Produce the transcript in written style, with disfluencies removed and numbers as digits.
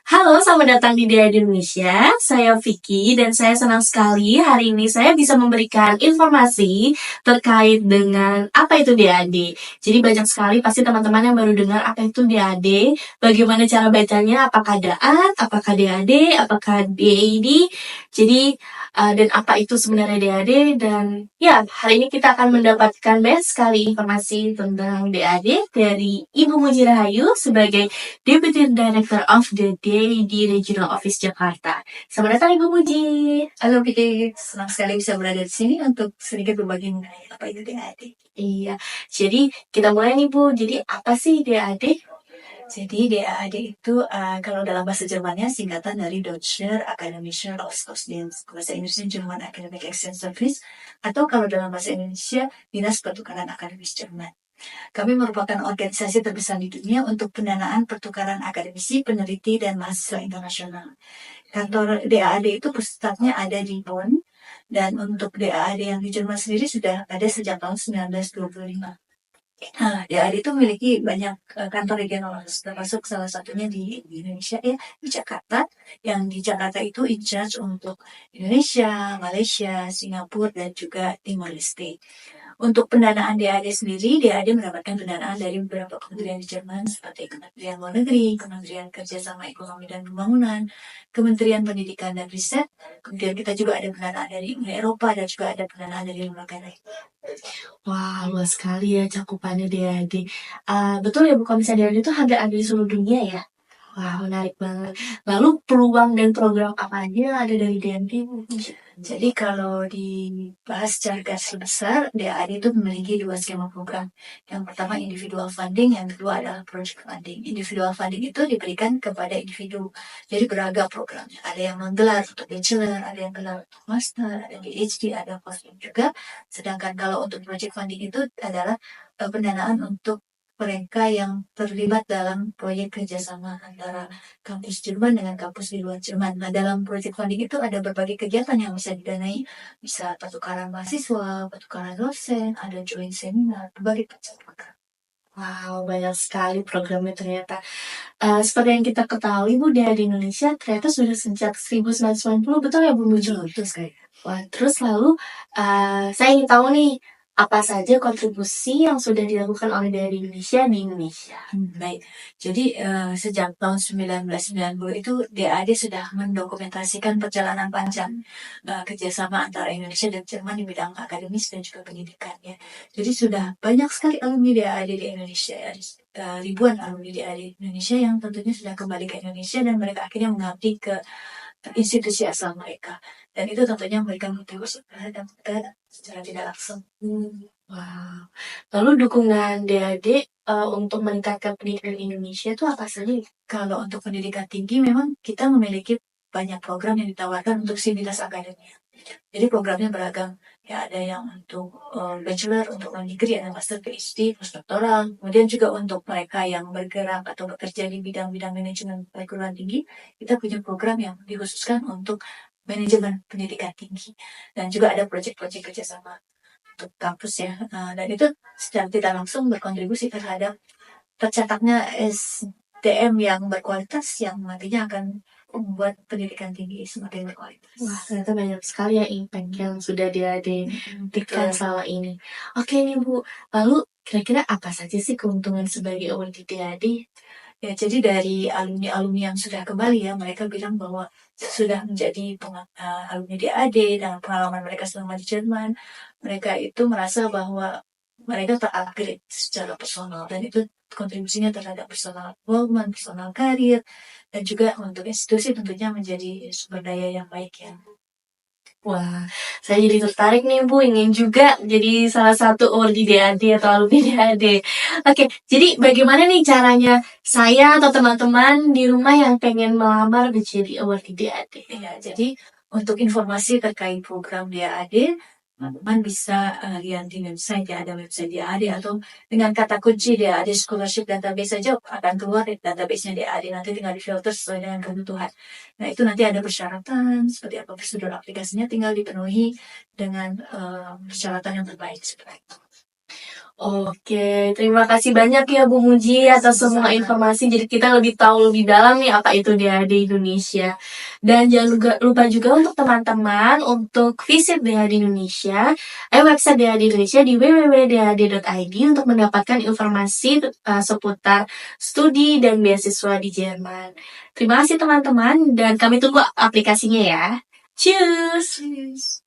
Halo, selamat datang di DAD Indonesia. Saya Vicky dan saya senang sekali hari ini saya bisa memberikan informasi terkait dengan apa itu DAD. Jadi banyak sekali pasti teman-teman yang baru dengar apa itu DAD, bagaimana cara bacanya, apakah DAAT, apakah DAD, apakah DAD. Jadi dan apa itu sebenarnya DAD dan ya hari ini kita akan mendapatkan banyak sekali informasi tentang DAD dari Ibu Muji Rahayu sebagai Deputy Director of the DAD Regional Office Jakarta. Selamat datang Ibu Muji. Halo Vicky, senang sekali bisa berada di sini untuk sedikit berbagi mengenai apa itu DAD. Iya, jadi kita mulai nih Bu. Jadi apa sih DAD? Jadi DAD itu kalau dalam bahasa Jermannya singkatan dari Deutscher Akademischer Austauschdienst, bahasa Indonesia German Academic Exchange Service, atau kalau dalam bahasa Indonesia Dinas Pertukaran Akademis Jerman. Kami merupakan organisasi terbesar di dunia untuk pendanaan pertukaran akademisi, peneliti, dan mahasiswa internasional. Kantor DAAD itu pusatnya ada di Bonn, dan untuk DAAD yang di Jerman sendiri sudah ada sejak tahun 1925. DAAD itu memiliki banyak kantor regional, termasuk salah satunya di Indonesia ya, di Jakarta. Yang di Jakarta itu in charge untuk Indonesia, Malaysia, Singapura, dan juga Timor Leste. Untuk pendanaan DAD sendiri, DAD mendapatkan pendanaan dari beberapa kementerian di Jerman seperti Kementerian Luar Negeri, Kementerian Kerjasama Ekonomi dan Pembangunan, Kementerian Pendidikan dan Riset, kemudian kita juga ada pendanaan dari Uni Eropa dan juga ada pendanaan dari lembaga lain. Wah, luas sekali ya cakupannya DAD. Betul ya Bu, kalau misalnya DAD itu hampir ada di seluruh dunia ya? Wah, menarik banget. Lalu peluang dan program apa aja yang ada dari DAD? Jadi kalau dibahas secara garis besar, DAD itu memiliki dua skema program. Yang pertama individual funding, yang kedua adalah project funding. Individual funding itu diberikan kepada individu. Jadi beragam programnya. Ada yang menggelar untuk bachelor, ada yang gelar untuk master, ada PhD, ada postdoc juga. Sedangkan kalau untuk project funding itu adalah pendanaan untuk mereka yang terlibat dalam proyek kerjasama antara kampus Jerman dengan kampus di luar Jerman. Nah, dalam project funding itu ada berbagai kegiatan yang bisa didanai, bisa pertukaran mahasiswa, pertukaran dosen, ada joint seminar, berbagai macam program. Wow, banyak sekali programnya ternyata. Seperti yang kita ketahui Bu, di Indonesia ternyata sudah sejak 1990, betul ya Bu Muji? Betul sekali. Wah, terus lalu saya ingin tahu nih, apa saja kontribusi yang sudah dilakukan oleh dari Indonesia di Indonesia? Baik, jadi sejak tahun 1990 itu DAD sudah mendokumentasikan perjalanan panjang kerjasama antara Indonesia dan Jerman di bidang akademis dan juga pendidikan ya. Jadi sudah banyak sekali alumni DAD di Indonesia ya. Ribuan alumni DAD di Indonesia yang tentunya sudah kembali ke Indonesia dan mereka akhirnya mengabdi ke institusi asal mereka. Dan itu tentunya memberikan kontribusi terhadap negara secara tidak langsung. Wow. Lalu dukungan DAD untuk meningkatkan pendidikan Indonesia itu apa saja? Kalau untuk pendidikan tinggi memang kita memiliki banyak program yang ditawarkan untuk sivitas akademia. Jadi programnya beragam. Ya ada yang untuk bachelor, untuk non-degree, ada master, PhD, postdoktoral. Kemudian juga untuk mereka yang bergerak atau bekerja di bidang-bidang manajemen perguruan tinggi, kita punya program yang dikhususkan untuk manajemen pendidikan tinggi. Dan juga ada proyek-proyek kerjasama untuk kampus ya. Dan itu secara tidak langsung berkontribusi terhadap tercatatnya SDM yang berkualitas yang nantinya akan membuat pendidikan tinggi semakin berkualitas. Wah, ternyata banyak sekali ya impact yang sudah diberikan selama ini. Oke nih Bu, lalu kira-kira apa saja sih keuntungan sebagai award di DAD? Ya, jadi dari alumni-alumni yang sudah kembali ya, mereka bilang bahwa sudah menjadi alumni DAD dan pengalaman mereka selama di Jerman, mereka itu merasa bahwa mereka terupgrade secara personal dan itu kontribusinya terhadap personal development, personal karir, dan juga untuk institusi tentunya menjadi sumber daya yang baik ya. Wah, saya jadi tertarik nih Bu, ingin juga jadi salah satu award di DAD atau alumni DAD. Oke, jadi bagaimana nih caranya saya atau teman-teman di rumah yang pengen melamar menjadi award di DAD? Ya, jadi untuk informasi terkait program DAD, teman-teman bisa lihat di website ya, ada website DAD atau dengan kata kunci DAD Scholarship Database saja akan keluar database-nya DAD, nanti tinggal difilter sesuai dengan kebutuhan. Nah itu nanti ada persyaratan, seperti apa prosedur aplikasinya tinggal dipenuhi dengan persyaratan yang terbaik seperti itu. Oke, terima kasih banyak ya Bu Muji atas semua Sama-sama. informasi. Jadi kita lebih tahu lebih dalam nih apa itu DAD Indonesia. Dan jangan lupa juga untuk teman-teman untuk visit DAD Indonesia, website DAD Indonesia di www.dad.id untuk mendapatkan informasi seputar studi dan beasiswa di Jerman. Terima kasih teman-teman dan kami tunggu aplikasinya ya. Cheers! Tschüss.